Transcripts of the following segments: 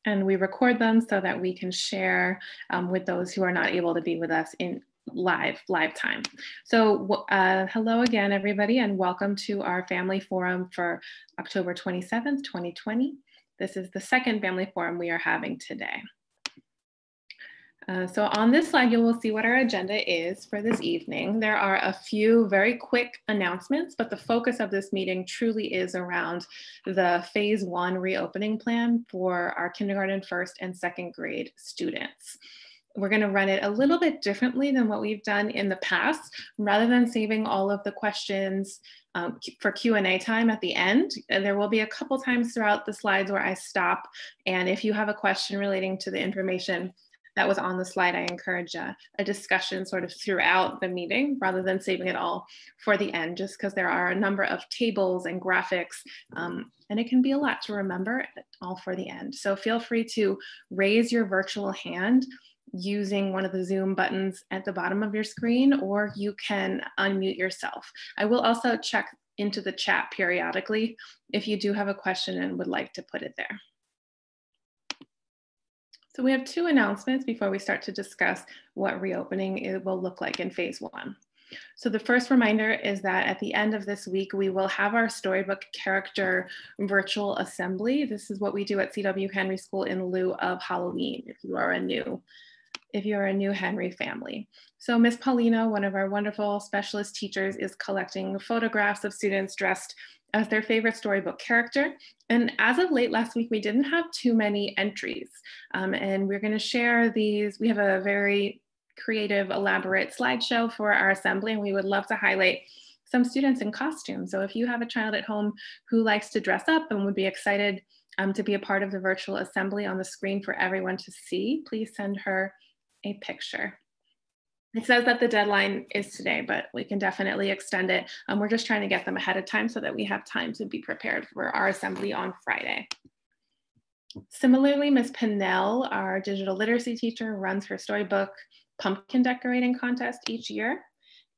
And we record them so that we can share with those who are not able to be with us in live time. So hello again, everybody, and welcome to our Family Forum for October 27th, 2020. This is the second Family Forum we are having today. So on this slide, you will see what our agenda is for this evening. There are a few very quick announcements, but the focus of this meeting truly is around the Phase 1 reopening plan for our kindergarten, first and second grade students. We're going to run it a little bit differently than what we've done in the past. Rather than saving all of the questions for Q&A time at the end, there will be a couple times throughout the slides where I stop. And if you have a question relating to the information that was on the slide, I encourage a discussion sort of throughout the meeting rather than saving it all for the end, just because there are a number of tables and graphics, and it can be a lot to remember all for the end. So feel free to raise your virtual hand using one of the Zoom buttons at the bottom of your screen, or you can unmute yourself. I will also check into the chat periodically if you do have a question and would like to put it there. So we have two announcements before we start to discuss what reopening will look like in Phase 1. So the first reminder is that at the end of this week, we will have our storybook character virtual assembly. This is what we do at C.W. Henry School in lieu of Halloween, if you are a new Henry family. So Miss Paulina, one of our wonderful specialist teachers, is collecting photographs of students dressed as their favorite storybook character. And as of late last week, we didn't have too many entries. And we're gonna share these. We have a very creative, elaborate slideshow for our assembly, and we would love to highlight some students in costume. So if you have a child at home who likes to dress up and would be excited to be a part of the virtual assembly on the screen for everyone to see, please send her a picture. It says that the deadline is today, but we can definitely extend it. We're just trying to get them ahead of time so that we have time to be prepared for our assembly on Friday. Similarly, Ms. Pinnell, our digital literacy teacher, runs her storybook pumpkin decorating contest each year,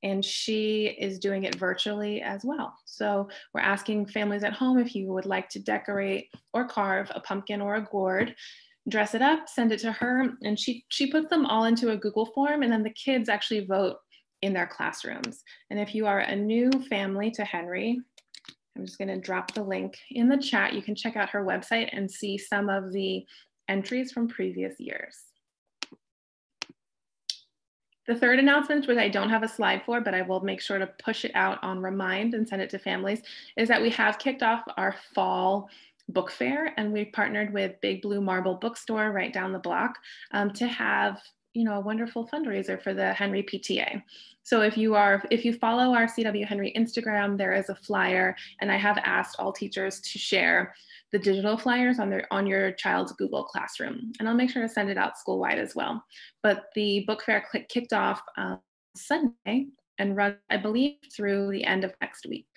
and she is doing it virtually as well. So we're asking families at home if you would like to decorate or carve a pumpkin or a gourd, dress it up, send it to her, and she puts them all into a Google form, and then the kids actually vote in their classrooms. And if you are a new family to Henry, I'm just gonna drop the link in the chat. You can check out her website and see some of the entries from previous years. The third announcement, which I don't have a slide for, but I will make sure to push it out on Remind and send it to families, is that we have kicked off our fall book fair, and we've partnered with Big Blue Marble Bookstore right down the block to have a wonderful fundraiser for the Henry PTA. So if you follow our CW Henry Instagram, there is a flyer, and I have asked all teachers to share the digital flyers on your child's Google Classroom, and I'll make sure to send it out school-wide as well. But the book fair kicked off Sunday and runs, I believe, through the end of next week.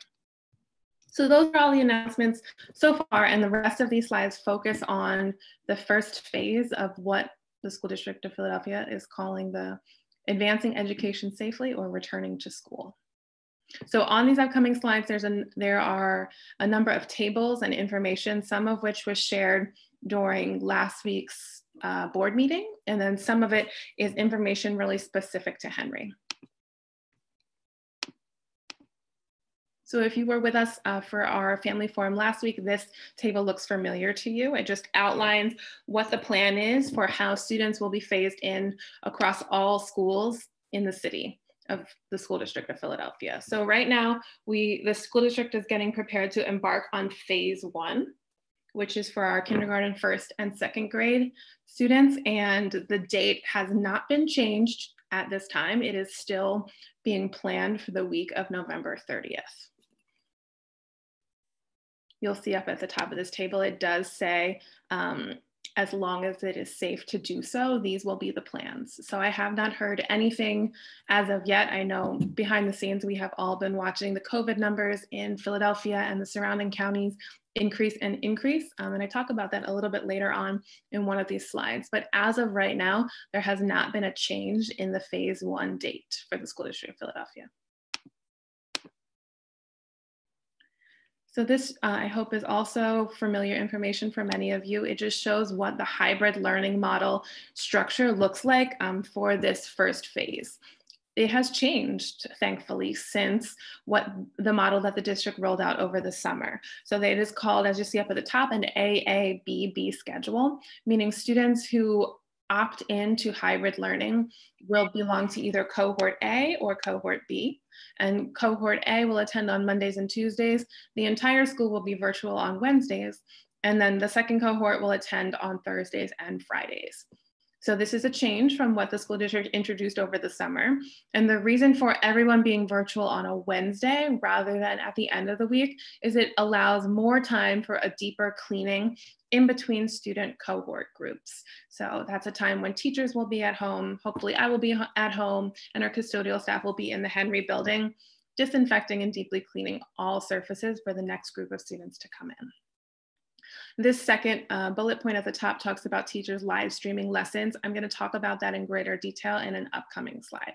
So those are all the announcements so far, and the rest of these slides focus on the first phase of what the School District of Philadelphia is calling the Advancing Education Safely or Returning to School. So on these upcoming slides, there are a number of tables and information, some of which was shared during last week's board meeting, and then some of it is information really specific to Henry. So if you were with us for our family forum last week, this table looks familiar to you. It just outlines what the plan is for how students will be phased in across all schools in the city of the School District of Philadelphia. So right now, the school district is getting prepared to embark on Phase 1, which is for our kindergarten, first and second grade students. And the date has not been changed at this time. It is still being planned for the week of November 30th. You'll see up at the top of this table, it does say, as long as it is safe to do so, these will be the plans. So I have not heard anything as of yet. I know behind the scenes, we have all been watching the COVID numbers in Philadelphia and the surrounding counties increase and increase. And I talk about that a little bit later on in one of these slides. But as of right now, there has not been a change in the Phase 1 date for the School District of Philadelphia. So this, I hope, is also familiar information for many of you. It just shows what the hybrid learning model structure looks like for this first phase. It has changed, thankfully, since what the model that the district rolled out over the summer. So it is called, as you see up at the top, an AABB schedule, meaning students who opt into hybrid learning will belong to either cohort A or cohort B. And cohort A will attend on Mondays and Tuesdays. The entire school will be virtual on Wednesdays. And then the second cohort will attend on Thursdays and Fridays. So this is a change from what the school district introduced over the summer. And the reason for everyone being virtual on a Wednesday rather than at the end of the week is it allows more time for a deeper cleaning in between student cohort groups. So that's a time when teachers will be at home. Hopefully I will be at home and our custodial staff will be in the Henry building, disinfecting and deeply cleaning all surfaces for the next group of students to come in. This second bullet point at the top talks about teachers live streaming lessons. I'm going to talk about that in greater detail in an upcoming slide.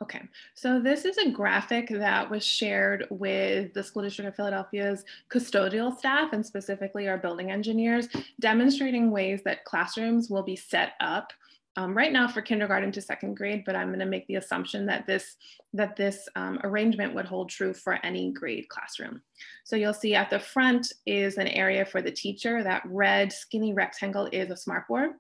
Okay, so this is a graphic that was shared with the School District of Philadelphia's custodial staff and specifically our building engineers, demonstrating ways that classrooms will be set up right now for kindergarten to second grade, but I'm going to make the assumption that this arrangement would hold true for any grade classroom. So you'll see at the front is an area for the teacher. That red skinny rectangle is a smartboard.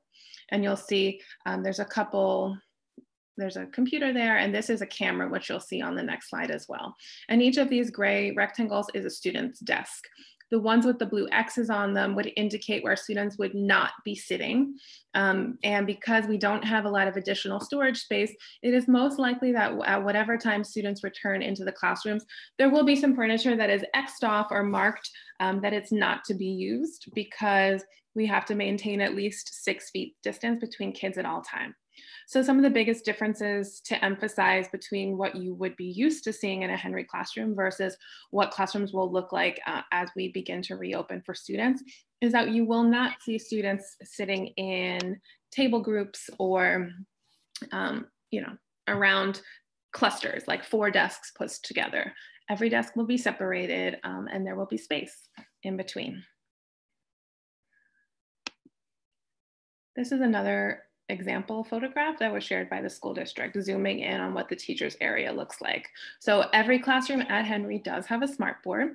And you'll see there's a computer there, and this is a camera, which you'll see on the next slide as well. And each of these gray rectangles is a student's desk. The ones with the blue X's on them would indicate where students would not be sitting. And because we don't have a lot of additional storage space, it is most likely that at whatever time students return into the classrooms, there will be some furniture that is X'd off or marked that it's not to be used because we have to maintain at least 6 feet distance between kids at all times. So some of the biggest differences to emphasize between what you would be used to seeing in a Henry classroom versus what classrooms will look like as we begin to reopen for students is that you will not see students sitting in table groups or around clusters, like 4 desks put together. Every desk will be separated and there will be space in between. This is another example photograph that was shared by the school district, zooming in on what the teacher's area looks like. So every classroom at Henry does have a smartboard,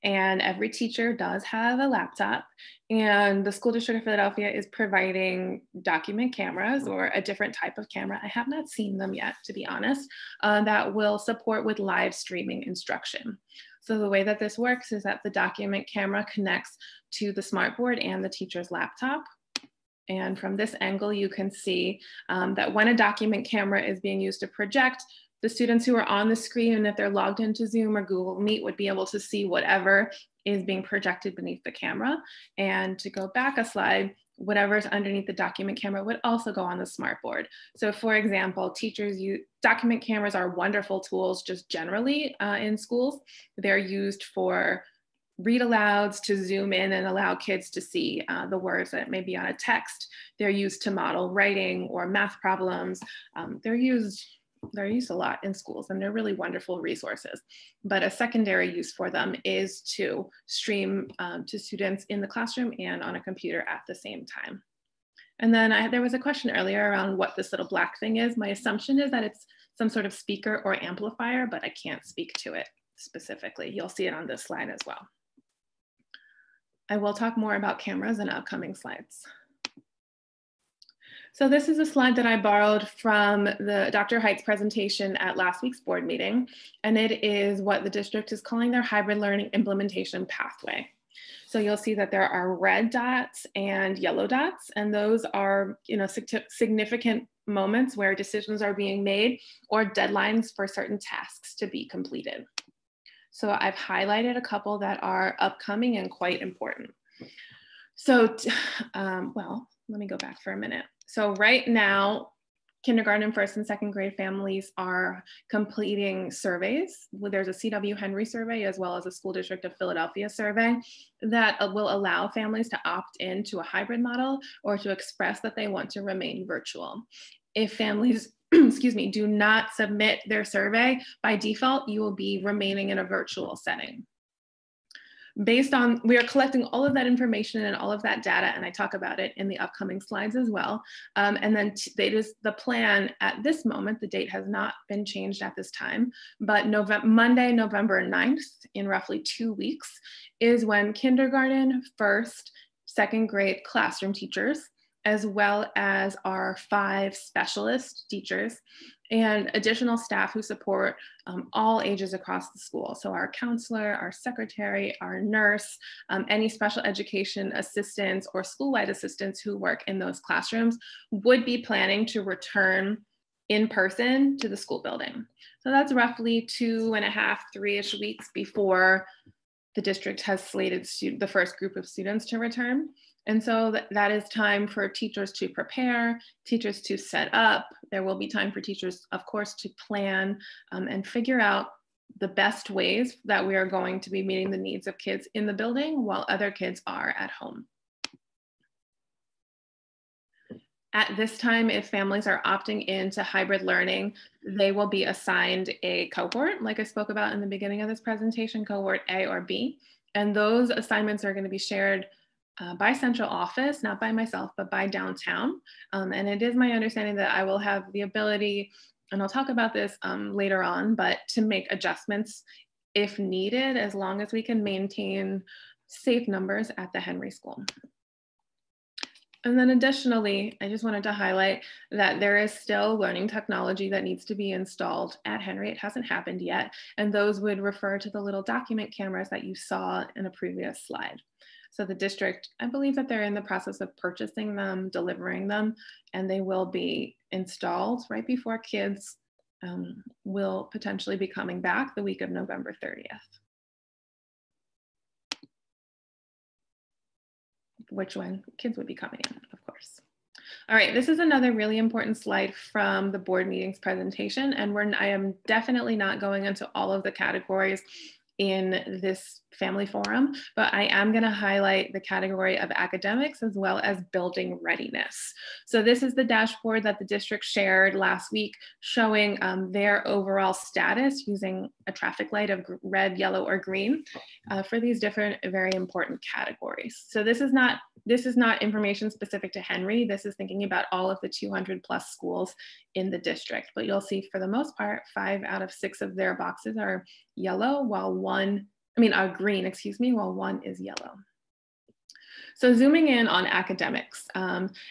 and every teacher does have a laptop, and the School District of Philadelphia is providing document cameras or a different type of camera. I have not seen them yet, to be honest, that will support with live streaming instruction. So the way that this works is that the document camera connects to the smartboard and the teacher's laptop. And from this angle, you can see that when a document camera is being used to project, the students who are on the screen, and if they're logged into Zoom or Google Meet, would be able to see whatever is being projected beneath the camera. And to go back a slide, whatever's underneath the document camera would also go on the smartboard. So for example, document cameras are wonderful tools just generally in schools. They're used for read alouds to zoom in and allow kids to see the words that may be on a text. They're used to model writing or math problems. They're used a lot in schools, and they're really wonderful resources. But a secondary use for them is to stream to students in the classroom and on a computer at the same time. And then there was a question earlier around what this little black thing is. My assumption is that it's some sort of speaker or amplifier, but I can't speak to it specifically. You'll see it on this slide as well. I will talk more about cameras in upcoming slides. So this is a slide that I borrowed from the Dr. Height's presentation at last week's board meeting, and it is what the district is calling their hybrid learning implementation pathway. So you'll see that there are red dots and yellow dots, and those are significant moments where decisions are being made or deadlines for certain tasks to be completed. So I've highlighted a couple that are upcoming and quite important. So, well, let me go back for a minute. So right now, kindergarten, first and second grade families are completing surveys. There's a CW Henry survey as well as a School District of Philadelphia survey that will allow families to opt into a hybrid model or to express that they want to remain virtual. If families excuse me, do not submit their survey, by default, you will be remaining in a virtual setting. We are collecting all of that information and all of that data, and I talk about it in the upcoming slides as well. And then it is the plan at this moment, the date has not been changed at this time, but Monday, November 9th, in roughly 2 weeks, is when kindergarten, first, second grade classroom teachers, as well as our 5 specialist teachers and additional staff who support all ages across the school. So our counselor, our secretary, our nurse, any special education assistants or school-wide assistants who work in those classrooms would be planning to return in person to the school building. So that's roughly 2.5, 3-ish weeks before the district has slated the first group of students to return. And so that is time for teachers to prepare, teachers to set up. There will be time for teachers, of course, to plan and figure out the best ways that we are going to be meeting the needs of kids in the building while other kids are at home. At this time, if families are opting into hybrid learning, they will be assigned a cohort, like I spoke about in the beginning of this presentation, cohort A or B. And those assignments are going to be shared by central office, not by myself, but by downtown. And it is my understanding that I will have the ability, and I'll talk about this later on, but to make adjustments if needed, as long as we can maintain safe numbers at the Henry School. And then additionally, I just wanted to highlight that there is still learning technology that needs to be installed at Henry. It hasn't happened yet. And those would refer to the little document cameras that you saw in a previous slide. So the district, I believe that they're in the process of purchasing them, delivering them, and they will be installed right before kids will potentially be coming back the week of November 30th. Which when kids would be coming in, of course. All right, this is another really important slide from the board meetings presentation, and I am definitely not going into all of the categories in this family forum, but I am going to highlight the category of academics as well as building readiness. So this is the dashboard that the district shared last week showing their overall status using a traffic light of red, yellow, or green for these different very important categories. So this is not information specific to Henry. This is thinking about all of the 200+ schools in the district, but you'll see for the most part, 5 out of 6 of their boxes are yellow, while green, excuse me, while 1 is yellow. So zooming in on academics,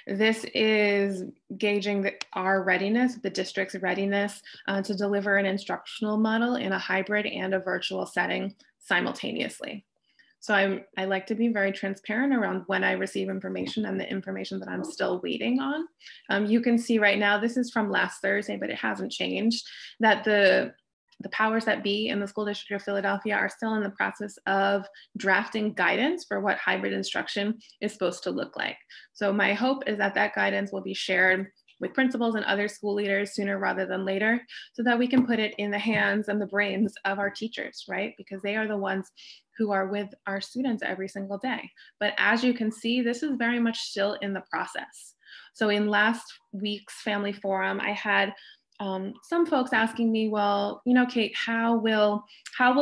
this is gauging our readiness, the district's readiness to deliver an instructional model in a hybrid and a virtual setting simultaneously. So I like to be very transparent around when I receive information and the information that I'm still waiting on. You can see right now, this is from last Thursday, but it hasn't changed, that the powers that be in the School District of Philadelphia are still in the process of drafting guidance for what hybrid instruction is supposed to look like. So my hope is that that guidance will be shared with principals and other school leaders sooner rather than later, so that we can put it in the hands and the brains of our teachers, right? Because they are the ones who are with our students every single day. But as you can see, this is very much still in the process. So in last week's family forum, I had some folks asking me, well, Kate, how will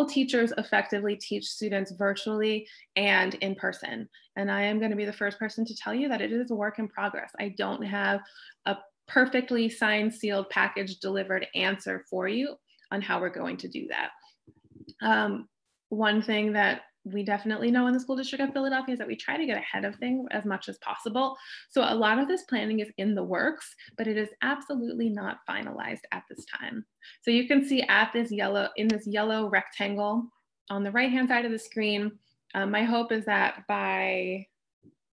teachers effectively teach students virtually and in person? And I am going to be the first person to tell you that it is a work in progress. I don't have a perfectly signed, sealed, packaged, delivered answer for you on how we're going to do that. One thing that we definitely know in the School District of Philadelphia is that we try to get ahead of things as much as possible. So a lot of this planning is in the works, but it is absolutely not finalized at this time. So you can see in this yellow rectangle on the right-hand side of the screen, my hope is that by,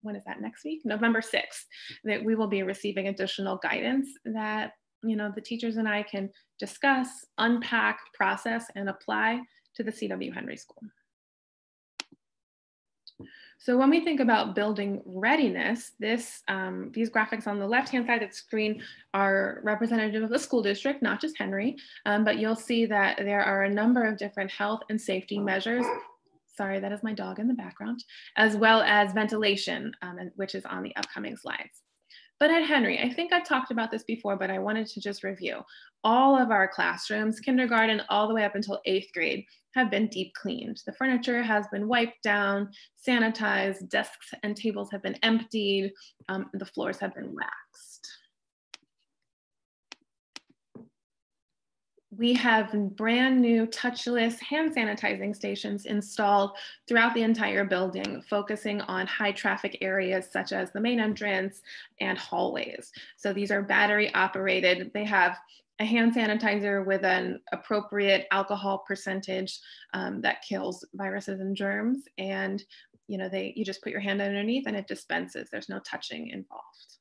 when is that, next week? November 6th, that we will be receiving additional guidance that the teachers and I can discuss, unpack, process, and apply to the C.W. Henry School. So when we think about building readiness, these graphics on the left-hand side of the screen are representative of the school district, not just Henry, but you'll see that there are a number of different health and safety measures. Sorry, that is my dog in the background, as well as ventilation, which is on the upcoming slides. But at Henry, I think I talked about this before, but I wanted to just review. All of our classrooms, kindergarten all the way up until 8th grade, have been deep cleaned. The furniture has been wiped down, sanitized, desks and tables have been emptied, the floors have been waxed. We have brand new touchless hand sanitizing stations installed throughout the entire building, focusing on high traffic areas such as the main entrance and hallways. So these are battery operated. They have a hand sanitizer with an appropriate alcohol percentage that kills viruses and germs. And you just put your hand underneath and it dispenses. There's no touching involved.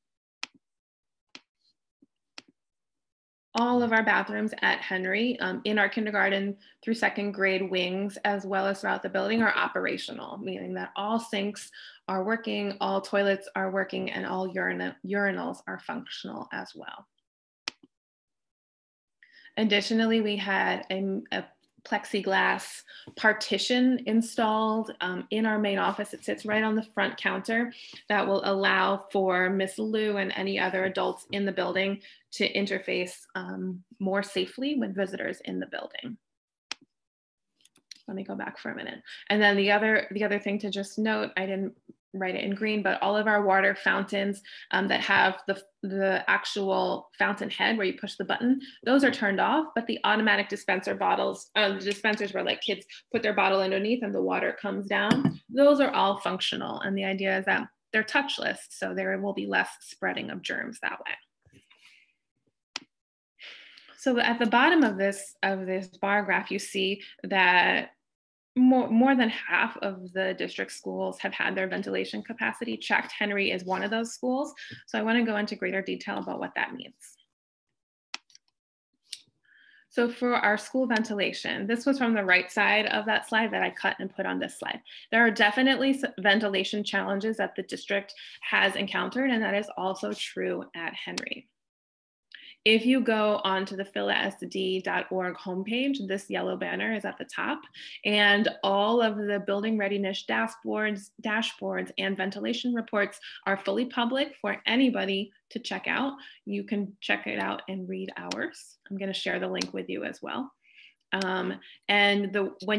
All of our bathrooms at Henry in our kindergarten through 2nd grade wings, as well as throughout the building, are operational, meaning that all sinks are working, all toilets are working, and all urinals are functional as well. Additionally, we had a plexiglass partition installed in our main office. It sits right on the front counter that will allow for Miss Lou and any other adults in the building to interface more safely with visitors in the building. Let me go back for a minute. And then the other thing to just note, I didn't write it in green, but all of our water fountains that have the actual fountain head where you push the button, those are turned off, but the automatic dispenser bottles, the dispensers where like kids put their bottle underneath and the water comes down, those are all functional. And the idea is that they're touchless, so there will be less spreading of germs that way. So at the bottom of this bar graph, you see that more than half of the district schools have had their ventilation capacity checked. Henry is one of those schools. So I want to go into greater detail about what that means. So for our school ventilation, this was from the right side of that slide that I cut and put on this slide. There are definitely ventilation challenges that the district has encountered, and that is also true at Henry. If you go onto the philasd.org homepage, this yellow banner is at the top, and all of the building readiness dashboards, and ventilation reports are fully public for anybody to check out. You can check it out and read ours. I'm going to share the link with you as well. When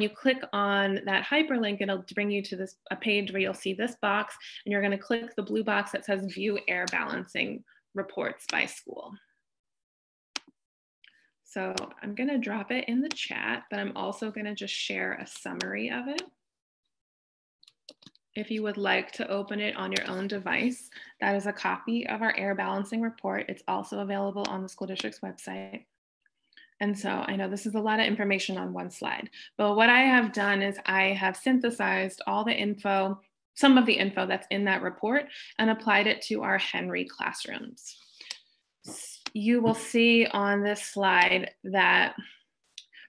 you click on that hyperlink, it'll bring you to a page where you'll see this box, and you're going to click the blue box that says View Air Balancing Reports by School. So I'm going to drop it in the chat, but I'm also going to just share a summary of it. If you would like to open it on your own device, that is a copy of our air balancing report. It's also available on the school district's website. And so I know this is a lot of information on one slide, but what I have done is I have synthesized all the info, some of the info that's in that report, and applied it to our Henry classrooms. You will see on this slide that,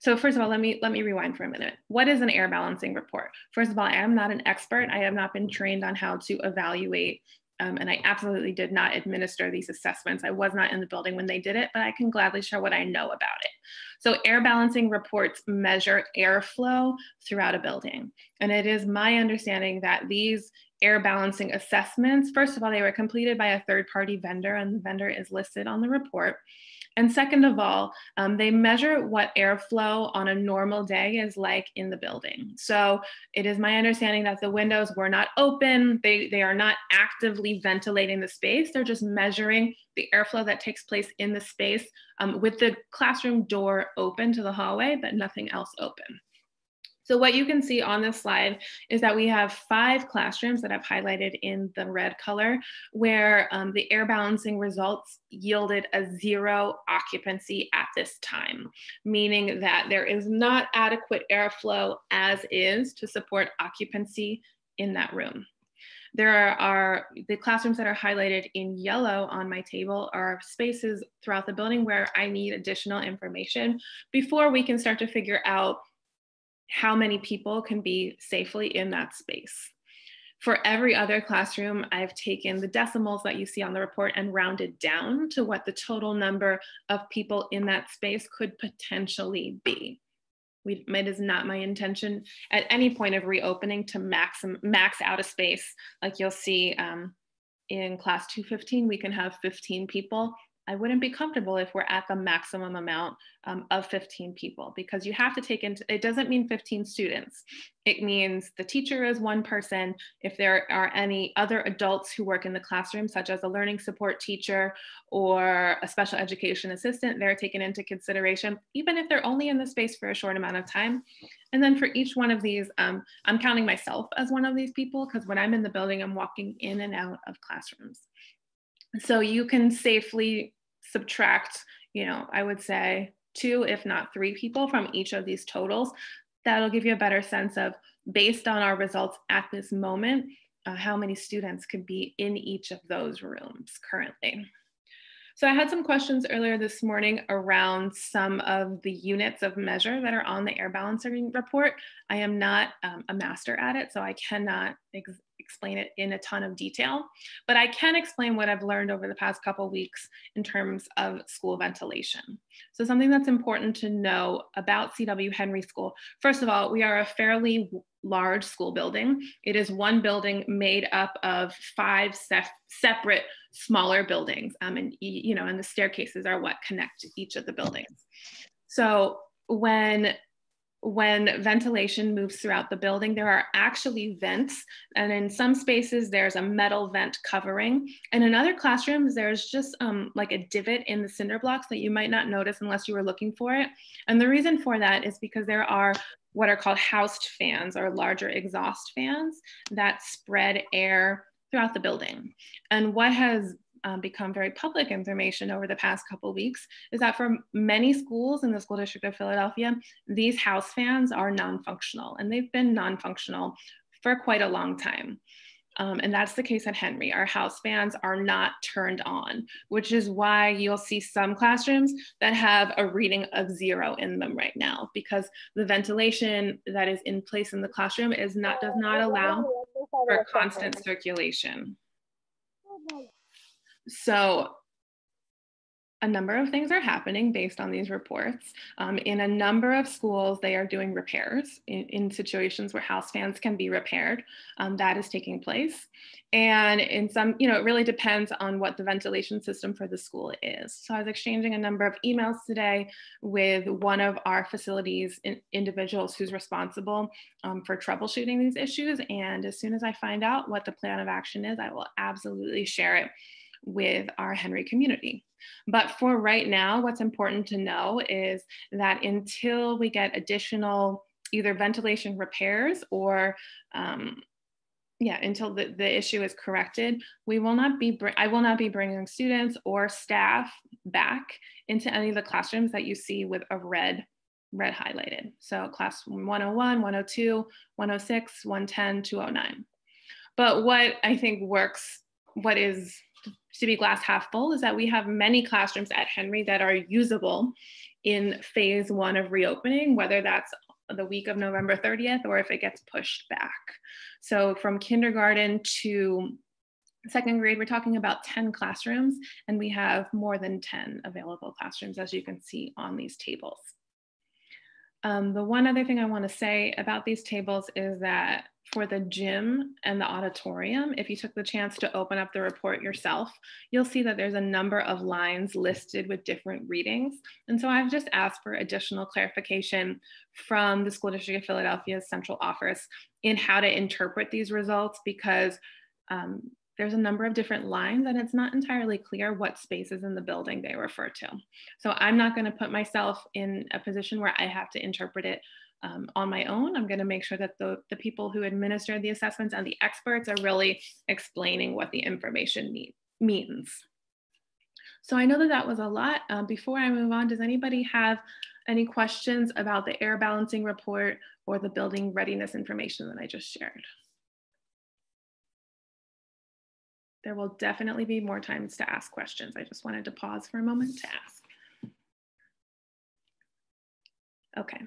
so first of all, let me rewind for a minute. What is an air balancing report? First of all, I am not an expert. I have not been trained on how to evaluate, and I absolutely did not administer these assessments. I was not in the building when they did it, but I can gladly share what I know about it. So air balancing reports measure airflow throughout a building. And it is my understanding that these air balancing assessments, first of all, they were completed by a third-party vendor, and the vendor is listed on the report. And second of all, they measure what airflow on a normal day is like in the building. So it is my understanding that the windows were not open. They are not actively ventilating the space. They're just measuring the airflow that takes place in the space with the classroom door open to the hallway, but nothing else open. So what you can see on this slide is that we have 5 classrooms that I've highlighted in the red color, where the air balancing results yielded a 0 occupancy at this time, meaning that there is not adequate airflow as is to support occupancy in that room. There are the classrooms that are highlighted in yellow on my table are spaces throughout the building where I need additional information before we can start to figure out how many people can be safely in that space. For every other classroom, I've taken the decimals that you see on the report and rounded down to what the total number of people in that space could potentially be. It is not my intention at any point of reopening to max out a space like you'll see in class 215, we can have 15 people. I wouldn't be comfortable if we're at the maximum amount of 15 people, because you have to take into, it doesn't mean 15 students. It means the teacher is one person. If there are any other adults who work in the classroom, such as a learning support teacher or a special education assistant, they're taken into consideration, even if they're only in the space for a short amount of time. And then for each one of these, I'm counting myself as one of these people, because when I'm in the building, I'm walking in and out of classrooms. So you can safely subtract, I would say 2, if not 3 people from each of these totals. That'll give you a better sense of, based on our results at this moment, how many students could be in each of those rooms currently. So I had some questions earlier this morning around some of the units of measure that are on the air balancing report. I am not a master at it, so I cannot explain it in a ton of detail, but I can explain what I've learned over the past couple of weeks in terms of school ventilation. So something that's important to know about CW Henry School, first of all, we are a fairly large school building. It is one building made up of 5 separate smaller buildings, and the staircases are what connect each of the buildings. So when ventilation moves throughout the building, there are actually vents, and in some spaces there's a metal vent covering, and in other classrooms there's just like a divot in the cinder blocks that you might not notice unless you were looking for it. And the reason for that is because there are what are called housed fans, or larger exhaust fans, that spread air throughout the building. And what has become very public information over the past couple of weeks is that for many schools in the School District of Philadelphia, these house fans are non-functional, and they've been non-functional for quite a long time. And that's the case at Henry. Our house fans are not turned on, which is why you'll see some classrooms that have a reading of 0 in them right now, because the ventilation that is in place in the classroom does not allow for constant circulation. So a number of things are happening based on these reports. In a number of schools, they are doing repairs in situations where house fans can be repaired. That is taking place. And in some, it really depends on what the ventilation system for the school is. So I was exchanging a number of emails today with one of our facilities individuals who's responsible for troubleshooting these issues. And as soon as I find out what the plan of action is, I will absolutely share it with our Henry community. But for right now, what's important to know is that until we get additional either ventilation repairs or until the issue is corrected, I will not be bringing students or staff back into any of the classrooms that you see with a red highlighted. So class 101, 102, 106, 110, 209. But what I think works, what is to be glass half full, is that we have many classrooms at Henry that are usable in phase 1 of reopening, whether that's the week of November 30th or if it gets pushed back. So from kindergarten to 2nd grade, we're talking about 10 classrooms, and we have more than 10 available classrooms, as you can see on these tables. The one other thing I want to say about these tables is that for the gym and the auditorium, if you took the chance to open up the report yourself, you'll see that there's a number of lines listed with different readings. And so I've just asked for additional clarification from the School District of Philadelphia's central office in how to interpret these results, because there's a number of different lines and it's not entirely clear what spaces in the building they refer to. So I'm not going to put myself in a position where I have to interpret it on my own. I'm going to make sure that the people who administer the assessments and the experts are really explaining what the information means. So I know that that was a lot. Before I move on, does anybody have any questions about the air balancing report or the building readiness information that I just shared? There will definitely be more times to ask questions. I just wanted to pause for a moment to ask. Okay.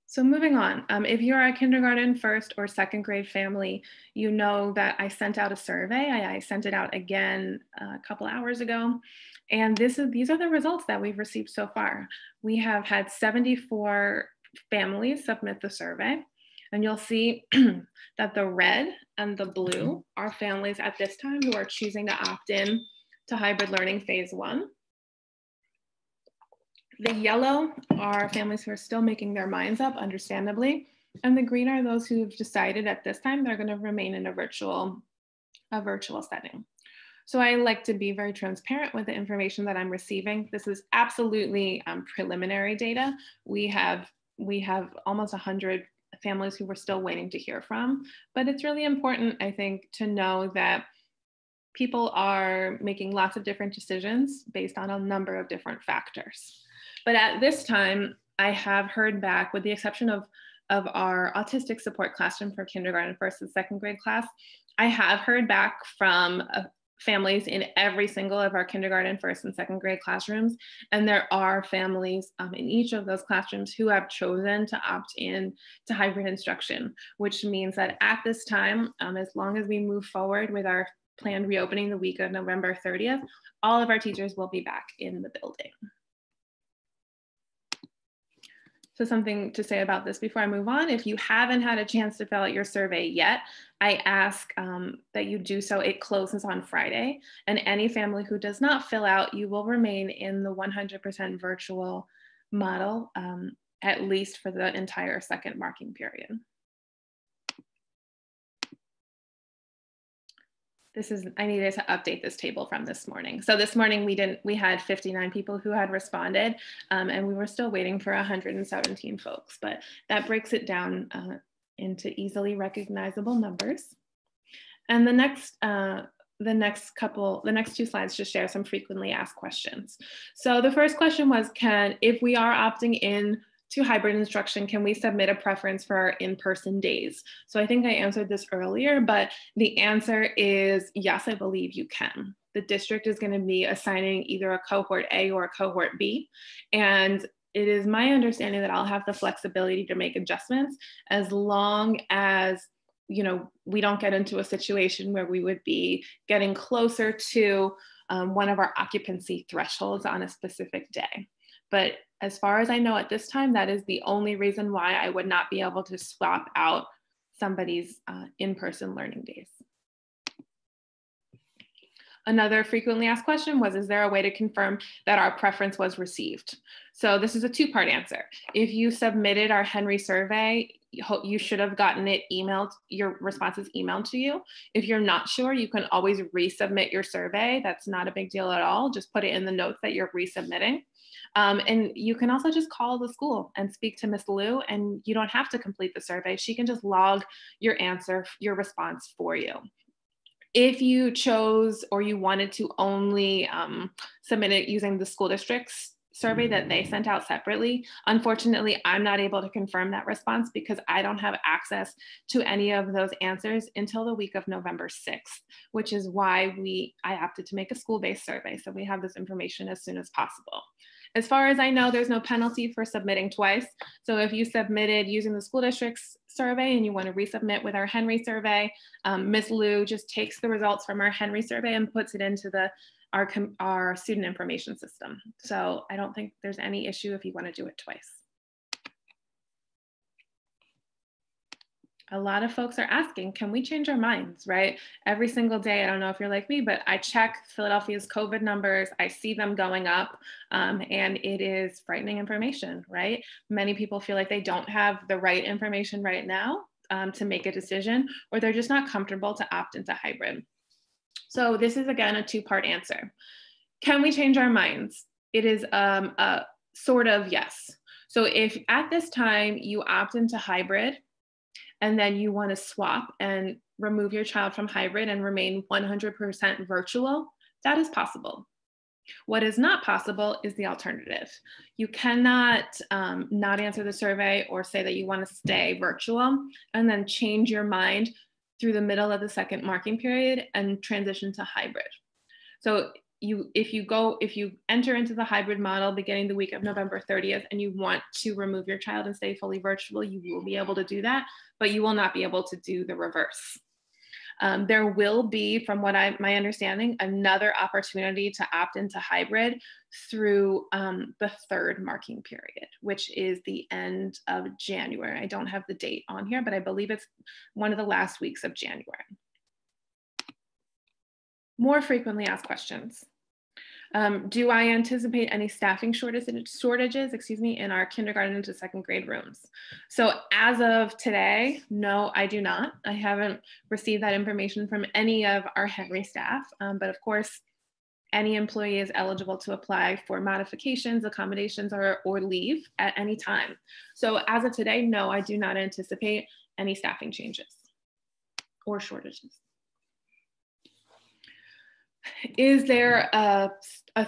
So moving on, if you're a kindergarten, 1st or 2nd grade family, you know that I sent out a survey. I sent it out again a couple hours ago. And these are the results that we've received so far. We have had 74 families submit the survey. And you'll see that the red and the blue are families at this time who are choosing to opt in to hybrid learning phase 1. The yellow are families who are still making their minds up, understandably, and the green are those who've decided at this time they're going to remain in a virtual setting. So I like to be very transparent with the information that I'm receiving. This is absolutely preliminary data. We have almost 100 families who we're still waiting to hear from, but it's really important, I think, to know that people are making lots of different decisions based on a number of different factors. But at this time, I have heard back, with the exception of our autistic support classroom for kindergarten, first and second grade class, I have heard back from families in every single of our kindergarten, first and second grade classrooms. And there are families in each of those classrooms who have chosen to opt in to hybrid instruction, which means that at this time, as long as we move forward with our planned reopening the week of November 30th, all of our teachers will be back in the building. So something to say about this before I move on: if you haven't had a chance to fill out your survey yet, I ask that you do so. It closes on Friday, and any family who does not fill out, you will remain in the 100% virtual model, at least for the entire second marking period. I needed to update this table from this morning. So this morning we had 59 people who had responded, and we were still waiting for 117 folks, but that breaks it down into easily recognizable numbers. And the next two slides just share some frequently asked questions. So the first question was, if we are opting in to hybrid instruction, can we submit a preference for our in-person days? So I think I answered this earlier, but the answer is yes, I believe you can. The district is going to be assigning either a cohort A or a cohort B. And it is my understanding that I'll have the flexibility to make adjustments as long as we don't get into a situation where we would be getting closer to one of our occupancy thresholds on a specific day. But as far as I know at this time, that is the only reason why I would not be able to swap out somebody's in-person learning days. Another frequently asked question was, is there a way to confirm that our preference was received? So this is a two-part answer. If you submitted our Henry survey, you should have gotten it emailed, your responses emailed to you. If you're not sure, you can always resubmit your survey. That's not a big deal at all. Just put it in the notes that you're resubmitting. And you can also just call the school and speak to Miss Liu, and you don't have to complete the survey. She can just log your answer, your response for you. If you chose or you wanted to only submit it using the school district's survey that they sent out separately, unfortunately, I'm not able to confirm that response because I don't have access to any of those answers until the week of November 6th, which is why I opted to make a school-based survey. So we have this information as soon as possible. As far as I know, there's no penalty for submitting twice. So if you submitted using the school district's survey and you want to resubmit with our Henry survey, Ms. Liu just takes the results from our Henry survey and puts it into our student information system. So I don't think there's any issue if you want to do it twice. A lot of folks are asking, can we change our minds, right? Every single day, I don't know if you're like me, but I check Philadelphia's COVID numbers. I see them going up, and it is frightening information, right? Many people feel like they don't have the right information right now to make a decision, or they're just not comfortable to opt into hybrid. So this is, again, a two-part answer. Can we change our minds? It is a sort of yes. So if at this time you opt into hybrid, and then you want to swap and remove your child from hybrid and remain 100% virtual, that is possible. What is not possible is the alternative. You cannot not answer the survey or say that you want to stay virtual and then change your mind through the middle of the second marking period and transition to hybrid. So if you enter into the hybrid model beginning the week of November 30th and you want to remove your child and stay fully virtual, you will be able to do that, but you will not be able to do the reverse. There will be, from my understanding, another opportunity to opt into hybrid through the third marking period, which is the end of January. I don't have the date on here, but I believe it's one of the last weeks of January. More frequently asked questions. Do I anticipate any staffing shortages, in our kindergarten to second grade rooms? So as of today, no, I do not. I haven't received that information from any of our Henry staff, but of course, any employee is eligible to apply for modifications, accommodations, or leave at any time. So as of today, no, I do not anticipate any staffing changes or shortages. Is there a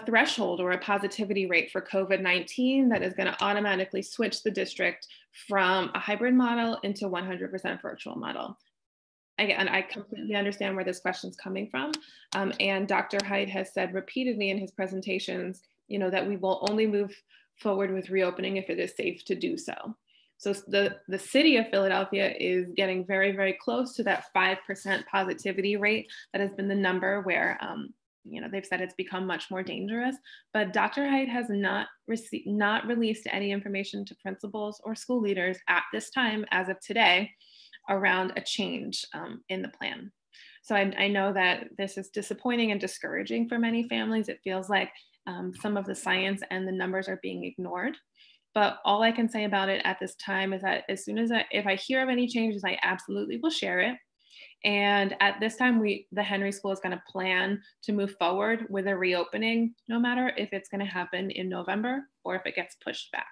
threshold or a positivity rate for COVID-19 that is going to automatically switch the district from a hybrid model into 100% virtual model? Again, I completely understand where this question is coming from. And Dr. Haidt has said repeatedly in his presentations, that we will only move forward with reopening if it is safe to do so. So the city of Philadelphia is getting very, very close to that 5% positivity rate. That has been the number where, they've said it's become much more dangerous. But Dr. Haidt has not released any information to principals or school leaders at this time, as of today, around a change in the plan. So I know that this is disappointing and discouraging for many families. It feels like some of the science and the numbers are being ignored. But all I can say about it at this time is that as soon as if I hear of any changes, I absolutely will share it. And at this time, the Henry School is going to plan to move forward with a reopening, no matter if it's going to happen in November or if it gets pushed back.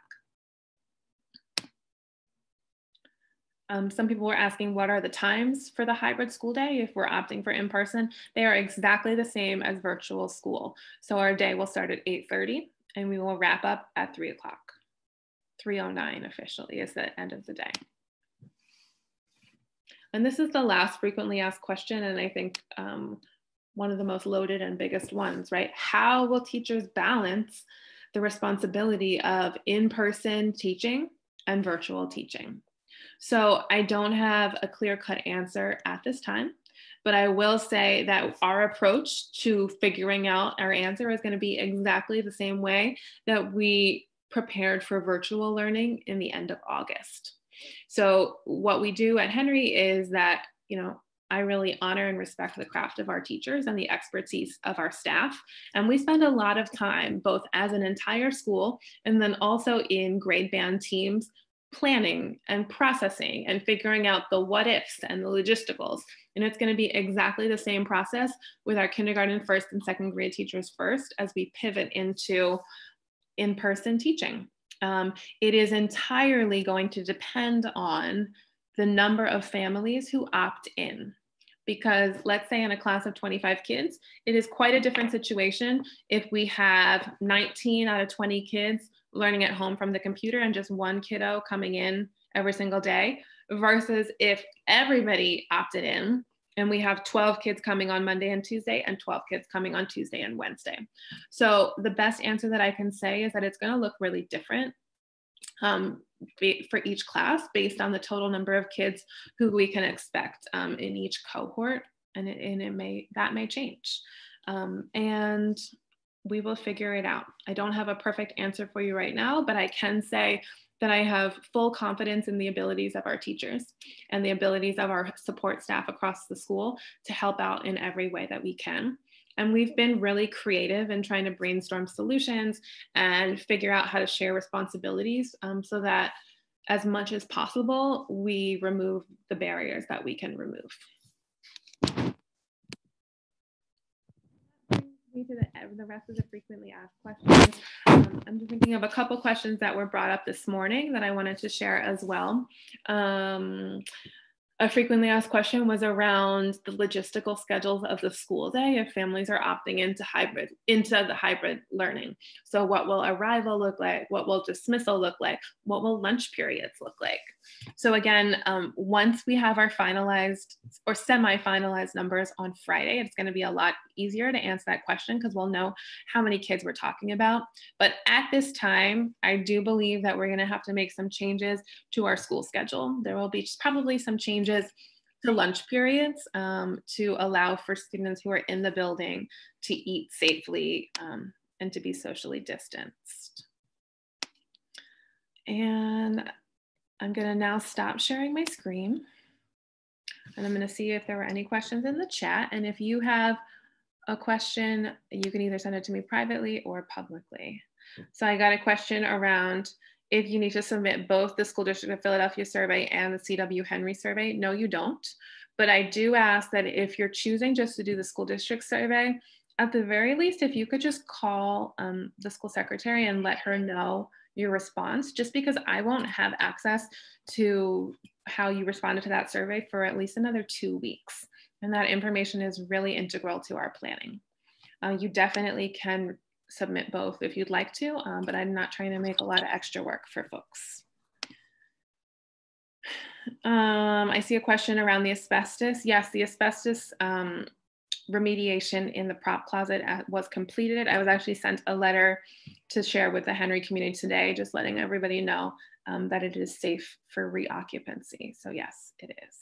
Some people were asking, what are the times for the hybrid school day if we're opting for in-person? They are exactly the same as virtual school. So our day will start at 8:30 and we will wrap up at 3 o'clock. 3:09 officially is the end of the day. And this is the last frequently asked question, and I think one of the most loaded and biggest ones, right? How will teachers balance the responsibility of in-person teaching and virtual teaching? So I don't have a clear-cut answer at this time, but I will say that our approach to figuring out our answer is going to be exactly the same way that we prepared for virtual learning in the end of August. So what we do at Henry is that, I really honor and respect the craft of our teachers and the expertise of our staff. And we spend a lot of time, both as an entire school and then also in grade band teams, planning and processing and figuring out the what ifs and the logisticals. And it's going to be exactly the same process with our kindergarten first and second grade teachers first as we pivot into in-person teaching. It is entirely going to depend on the number of families who opt in. Because let's say in a class of 25 kids, it is quite a different situation if we have 19 out of 20 kids learning at home from the computer and just one kiddo coming in every single day, versus if everybody opted in and we have 12 kids coming on Monday and Tuesday and 12 kids coming on Tuesday and Wednesday. So the best answer that I can say is that it's going to look really different for each class based on the total number of kids who we can expect in each cohort, and that may change. And we will figure it out. I don't have a perfect answer for you right now, but I can say that I have full confidence in the abilities of our teachers and the abilities of our support staff across the school to help out in every way that we can. And we've been really creative in trying to brainstorm solutions and figure out how to share responsibilities so that as much as possible, we remove the barriers that we can remove. To the rest of the frequently asked questions. I'm just thinking of a couple questions that were brought up this morning that I wanted to share as well. A frequently asked question was around the logistical schedules of the school day if families are opting into the hybrid learning. So what will arrival look like? What will dismissal look like? What will lunch periods look like? So again, once we have our finalized or semi-finalized numbers on Friday, it's going to be a lot easier to answer that question because we'll know how many kids we're talking about. But at this time, I do believe that we're going to have to make some changes to our school schedule. There will be probably some changes to lunch periods to allow for students who are in the building to eat safely and to be socially distanced. And I'm going to now stop sharing my screen. And I'm going to see if there were any questions in the chat. And if you have a question, you can either send it to me privately or publicly. So I got a question around if you need to submit both the School District of Philadelphia survey and the CW Henry survey. No, you don't. But I do ask that if you're choosing just to do the school district survey, at the very least, if you could just call the school secretary and let her know your response, just because I won't have access to how you responded to that survey for at least another 2 weeks. And that information is really integral to our planning. You definitely can submit both if you'd like to, but I'm not trying to make a lot of extra work for folks. I see a question around the asbestos. Yes, the asbestos remediation in the prop closet was completed. I was actually sent a letter to share with the Henry community today, just letting everybody know that it is safe for reoccupancy. So yes, it is.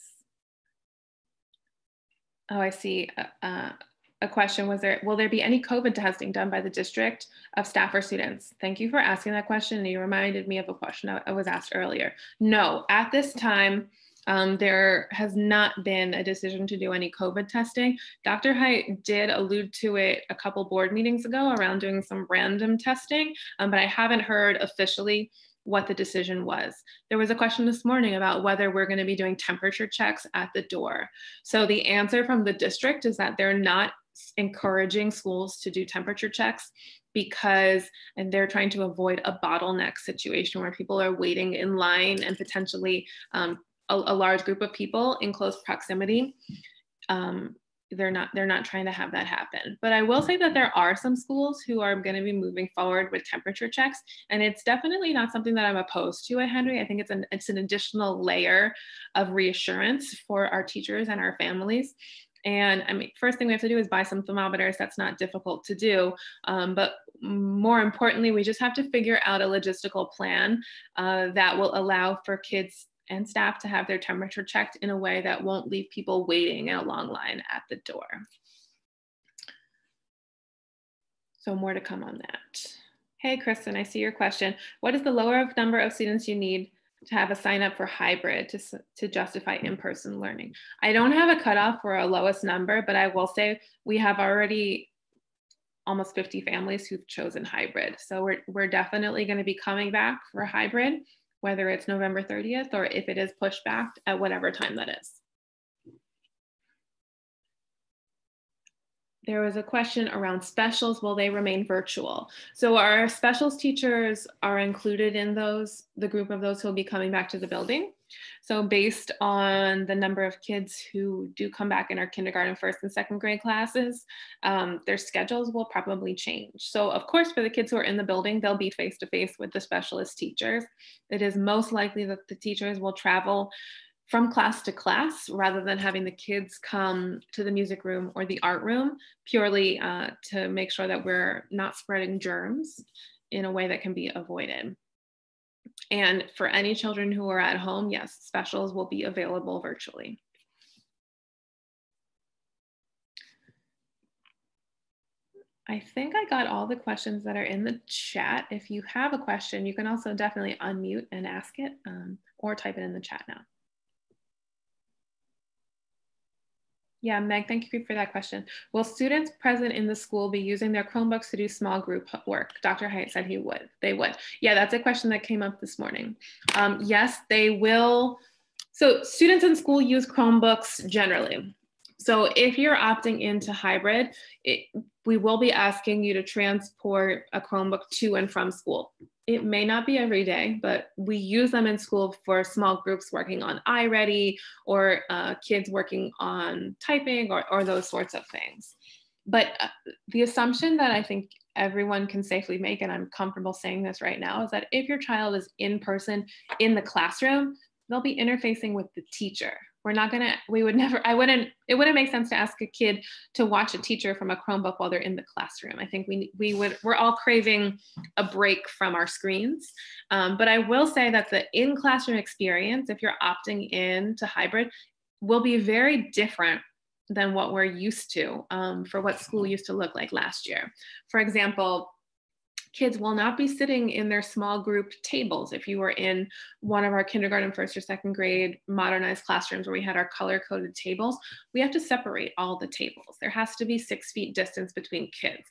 Oh, I see a question. Will there be any COVID testing done by the district of staff or students? Thank you for asking that question. And you reminded me of a question I was asked earlier. No, at this time, there has not been a decision to do any COVID testing. Dr. Hite did allude to it a couple board meetings ago around doing some random testing, but I haven't heard officially what the decision was. There was a question this morning about whether we're going to be doing temperature checks at the door. So the answer from the district is that they're not encouraging schools to do temperature checks and they're trying to avoid a bottleneck situation where people are waiting in line and potentially a large group of people in close proximity. They're not trying to have that happen. But I will say that there are some schools who are going to be moving forward with temperature checks, and it's definitely not something that I'm opposed to at Henry. I think it's an additional layer of reassurance for our teachers and our families. And I mean, first thing we have to do is buy some thermometers. That's not difficult to do. But more importantly, we just have to figure out a logistical plan that will allow for kids and staff to have their temperature checked in a way that won't leave people waiting in a long line at the door. So more to come on that. Hey, Kristen, I see your question. What is the lower number of students you need to have a sign up for hybrid to justify in-person learning? I don't have a cutoff for a lowest number, but I will say we have already almost 50 families who've chosen hybrid. So we're definitely going to be coming back for hybrid, whether it's November 30th or if it is pushed back at whatever time that is. There was a question around specials. Will they remain virtual? So our specials teachers are included in the group of those who will be coming back to the building. So based on the number of kids who do come back in our kindergarten, first and second grade classes, their schedules will probably change. So of course, for the kids who are in the building, they'll be face-to-face with the specialist teachers. It is most likely that the teachers will travel from class to class rather than having the kids come to the music room or the art room, purely to make sure that we're not spreading germs in a way that can be avoided. And for any children who are at home, yes, specials will be available virtually. I think I got all the questions that are in the chat. If you have a question, you can also definitely unmute and ask it or type it in the chat now. Yeah, Meg, thank you for that question. Will students present in the school be using their Chromebooks to do small group work? Dr. Hite said they would. Yeah, that's a question that came up this morning. Yes, they will. So students in school use Chromebooks generally. So if you're opting into hybrid, we will be asking you to transport a Chromebook to and from school. It may not be every day, but we use them in school for small groups working on iReady or kids working on typing or those sorts of things. But the assumption that I think everyone can safely make, and I'm comfortable saying this right now, is that if your child is in person in the classroom, they'll be interfacing with the teacher. It wouldn't make sense to ask a kid to watch a teacher from a Chromebook while they're in the classroom. I think we're all craving a break from our screens. But I will say that the in-classroom experience, if you're opting in to hybrid, will be very different than what we're used to for what school used to look like last year. For example, kids will not be sitting in their small group tables. If you were in one of our kindergarten, first or second grade modernized classrooms where we had our color-coded tables, we have to separate all the tables. There has to be 6 feet distance between kids.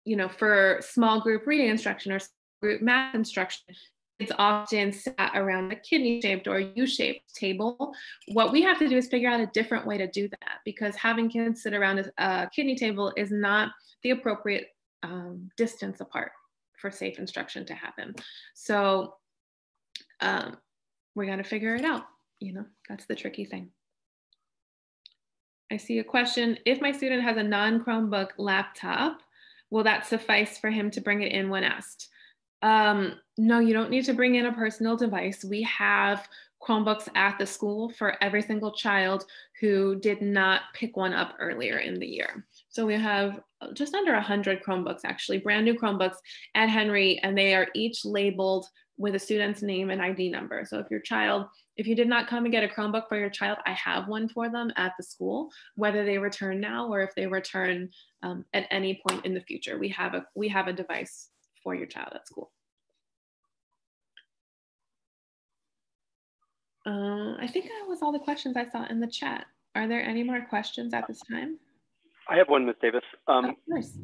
You know, for small group reading instruction or group math instruction, it's often sat around a kidney-shaped or U-shaped table. What we have to do is figure out a different way to do that, because having kids sit around a kidney table is not the appropriate distance apart for safe instruction to happen. So we got to figure it out. You know, that's the tricky thing. I see a question. If my student has a non-Chromebook laptop, will that suffice for him to bring it in when asked? No, you don't need to bring in a personal device. We have Chromebooks at the school for every single child who did not pick one up earlier in the year. So we have just under 100 Chromebooks, actually, brand new Chromebooks at Henry, and they are each labeled with a student's name and ID number. So if you did not come and get a Chromebook for your child, I have one for them at the school, whether they return now or if they return at any point in the future. We have a device for your child at school. I think that was all the questions I saw in the chat. Are there any more questions at this time? I have one, Ms. Davis. Of course.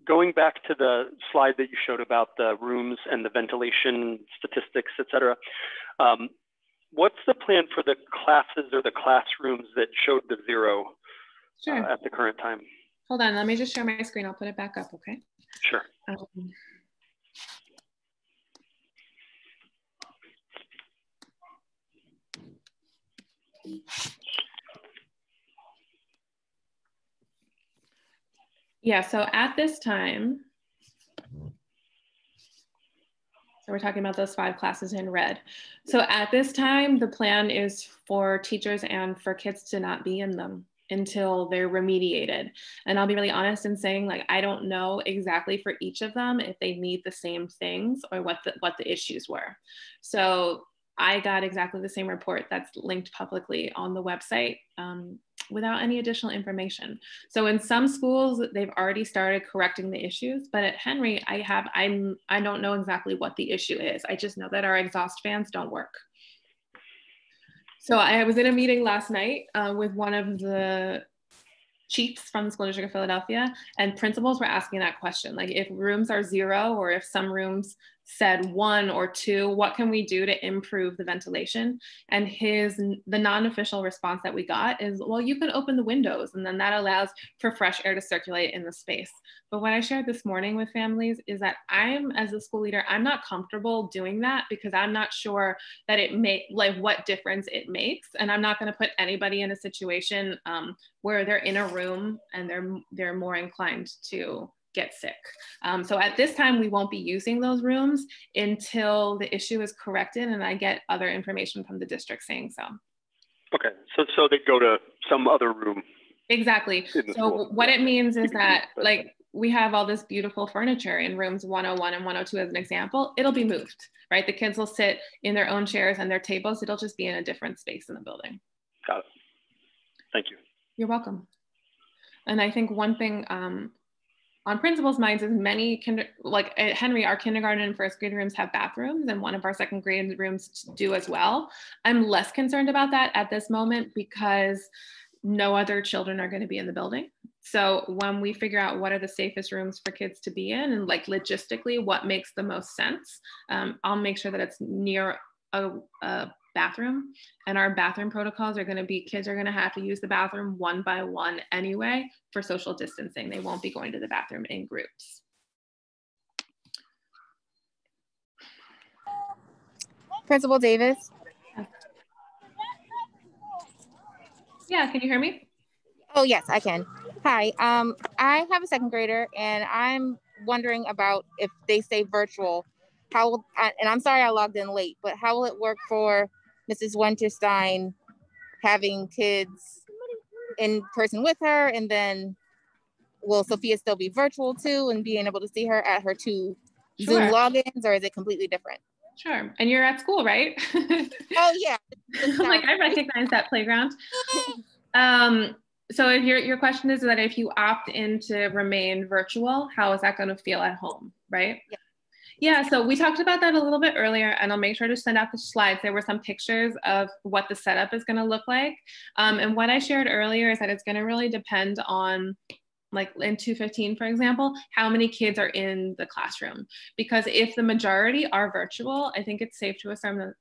Going back to the slide that you showed about the rooms and the ventilation statistics, et cetera, what's the plan for the classes or the classrooms that showed the 0 at the current time? Hold on, let me just share my screen. I'll put it back up, okay? Sure. Yeah, so at this time, so we're talking about those 5 classes in red. So at this time, the plan is for teachers and for kids to not be in them until they're remediated. And I'll be really honest in saying, like, I don't know exactly for each of them if they need the same things or what the issues were. So I got exactly the same report that's linked publicly on the website without any additional information. So in some schools, they've already started correcting the issues, but at Henry, I don't know exactly what the issue is. I just know that our exhaust fans don't work. So I was in a meeting last night with one of the chiefs from the School District of Philadelphia, and principals were asking that question, like, if rooms are 0 or if some rooms said 1 or 2, what can we do to improve the ventilation? And the non-official response that we got is, well, you can open the windows and then that allows for fresh air to circulate in the space. But what I shared this morning with families is that as a school leader, I'm not comfortable doing that because I'm not sure that what difference it makes. And I'm not going to put anybody in a situation where they're in a room and they're more inclined to get sick. So at this time, we won't be using those rooms until the issue is corrected and I get other information from the district saying so. Okay, so they go to some other room. Exactly. So what it means is that, like, we have all this beautiful furniture in rooms 101 and 102 as an example, it'll be moved, right? The kids will sit in their own chairs and their tables. It'll just be in a different space in the building. Got it. Thank you. You're welcome. And I think one thing on principals' minds is like at Henry, our kindergarten and first grade rooms have bathrooms and one of our second grade rooms do as well. I'm less concerned about that at this moment because no other children are going to be in the building. So when we figure out what are the safest rooms for kids to be in and, like, logistically what makes the most sense, I'll make sure that it's near a bathroom, and our bathroom protocols are going to be kids are going to have to use the bathroom one by one anyway for social distancing. They won't be going to the bathroom in groups. Principal Davis. Yeah, can you hear me? Oh, yes, I can. Hi, I have a second grader and I'm wondering about if they stay virtual, and I'm sorry I logged in late, but how will it work for Mrs. Winterstein having kids in person with her, and then will Sophia still be virtual too and being able to see her at her 2 Zoom logins, or is it completely different? Sure. And you're at school, right? Oh yeah. I'm like, I recognize that playground. So if your question is that if you opt in to remain virtual, how is that going to feel at home, right? Yeah. Yeah, so we talked about that a little bit earlier, and I'll make sure to send out the slides. There were some pictures of what the setup is going to look like. And what I shared earlier is that it's going to really depend on, like in 215, for example, how many kids are in the classroom. Because if the majority are virtual, I think it's safe to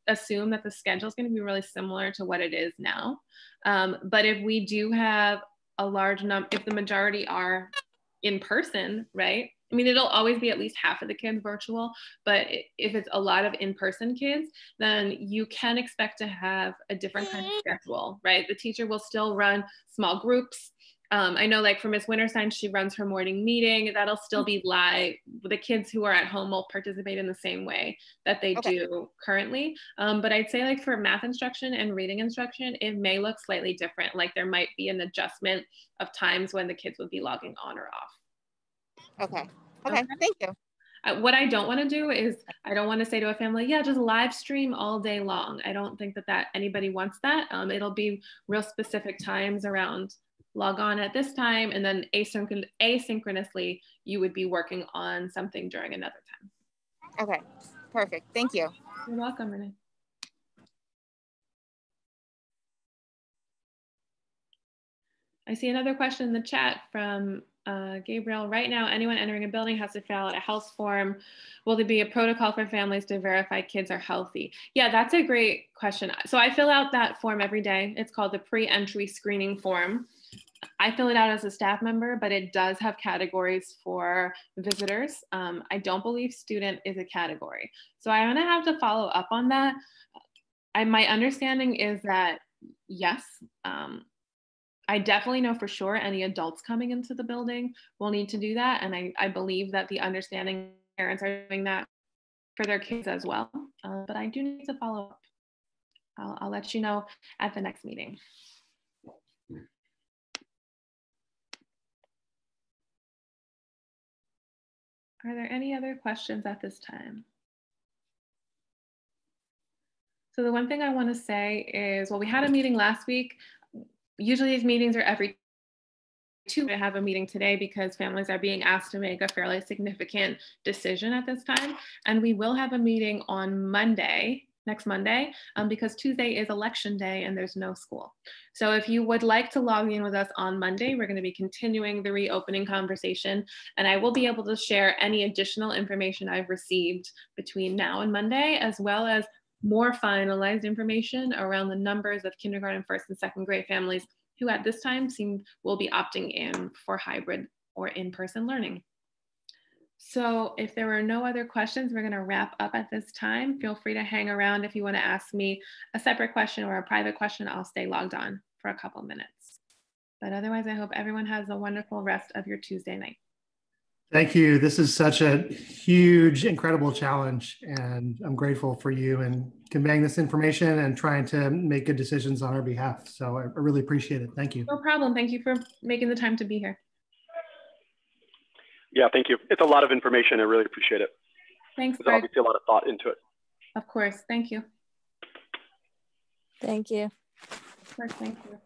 assume that the schedule is going to be really similar to what it is now. But if we do have a large number, if the majority are in person, right? I mean, it'll always be at least half of the kids virtual, but if it's a lot of in-person kids, then you can expect to have a different kind of schedule, right? The teacher will still run small groups. I know like for Miss Winterstein, she runs her morning meeting. That'll still be live. The kids who are at home will participate in the same way that they do currently. But I'd say like for math instruction and reading instruction, it may look slightly different. Like there might be an adjustment of times when the kids would be logging on or off. Okay. Okay. Thank you. What I don't want to do is I don't want to say to a family, yeah, just live stream all day long. I don't think that anybody wants that. It'll be real specific times around log on at this time, and then asynchronously, you would be working on something during another time. Okay, perfect. Thank you. You're welcome, Renee. I see another question in the chat from Gabriel. Right now, anyone entering a building has to fill out a health form. Will there be a protocol for families to verify kids are healthy? Yeah, that's a great question. So I fill out that form every day. It's called the pre-entry screening form. I fill it out as a staff member, but it does have categories for visitors. I don't believe student is a category. So I'm gonna have to follow up on that. My understanding is that yes, I definitely know for sure any adults coming into the building will need to do that. And I believe that the understanding parents are doing that for their kids as well. But I do need to follow up. I'll let you know at the next meeting. Are there any other questions at this time? So the one thing I want to say is, well, we had a meeting last week. Usually these meetings are every 2 weeks. I have a meeting today because families are being asked to make a fairly significant decision at this time. And we will have a meeting on Monday, next Monday, because Tuesday is election day and there's no school. So if you would like to log in with us on Monday, we're going to be continuing the reopening conversation, and I will be able to share any additional information I've received between now and Monday, as well as more finalized information around the numbers of kindergarten, first and second grade families who at this time will be opting in for hybrid or in-person learning. So if there are no other questions, we're going to wrap up at this time. Feel free to hang around if you want to ask me a separate question or a private question. I'll stay logged on for a couple minutes. But otherwise, I hope everyone has a wonderful rest of your Tuesday night. Thank you. This is such a huge, incredible challenge, and I'm grateful for you and conveying this information and trying to make good decisions on our behalf. So I really appreciate it. Thank you. No problem. Thank you for making the time to be here. Yeah, thank you. It's a lot of information. I really appreciate it. Thanks, There's obviously a lot of thought into it. Of course. Thank you. Thank you. Of course, thank you.